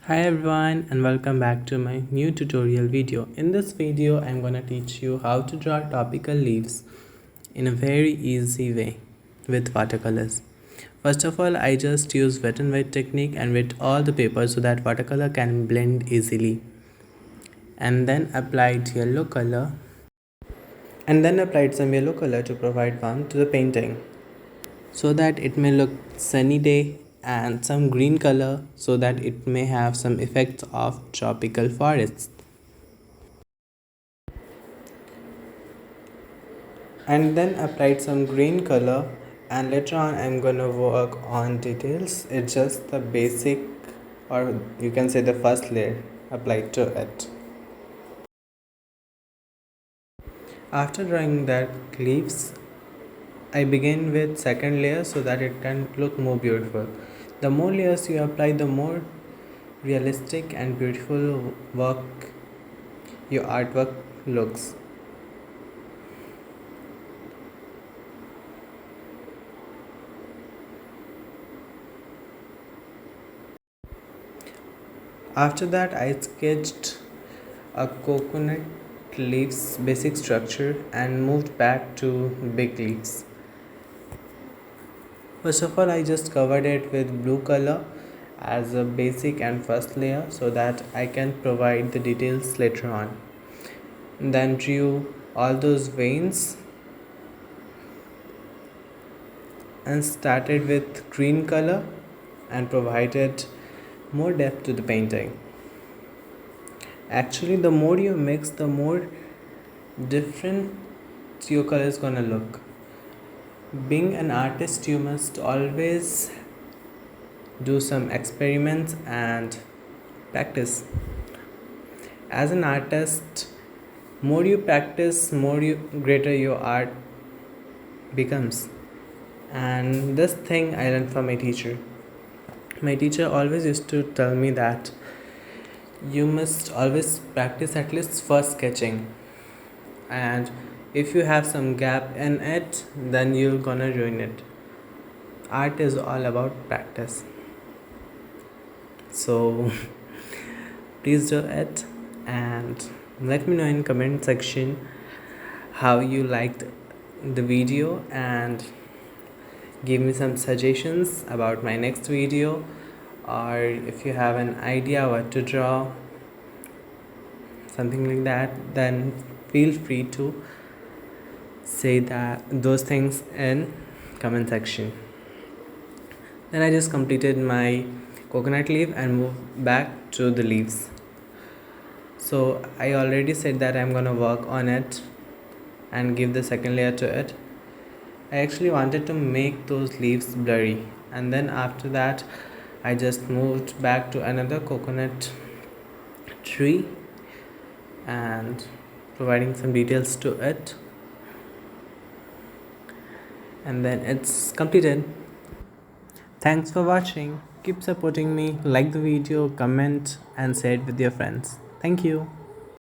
Hi everyone and welcome back to my new tutorial video. In this video I'm gonna teach you how to draw topical leaves in a very easy way with watercolors. First of all, I just use wet and white technique and wet all the paper so that watercolor can blend easily, and then applied some yellow color to provide warmth to the painting so that it may look sunny day, and some green color so that it may have some effects of tropical forests, and then applied some green color. And later on I'm gonna work on details. It's just the basic, or you can say the first layer applied to it. After drawing that leaves, I begin with second layer so that it can look more beautiful. The more layers you apply, the more realistic and beautiful work your artwork looks. After that, I sketched a coconut leaves basic structure and moved back to big leaves. First of all, I just covered it with blue color as a basic and first layer so that I can provide the details later on. Then drew all those veins and started with green color and provided more depth to the painting. Actually, the more you mix, the more different your color is gonna look. Being an artist, you must always do some experiments and practice. As an artist, more you practice, greater your art becomes. And this thing I learned from my teacher. My teacher always used to tell me that you must always practice at least first sketching, and if you have some gap in it, then you're gonna ruin it. Art is all about practice, so please do it and let me know in comment section how you liked the video, and give me some suggestions about my next video, or if you have an idea what to draw, something like that, then feel free to say those things in comment section. Then I just completed my coconut leaf and moved back to the leaves. So I already said that I'm gonna work on it and give the second layer to it. I actually wanted to make those leaves blurry, and then after that I just moved back to another coconut tree and providing some details to it, and then it's completed. Thanks for watching. Keep supporting me, like the video, comment and share it with your friends. Thank you.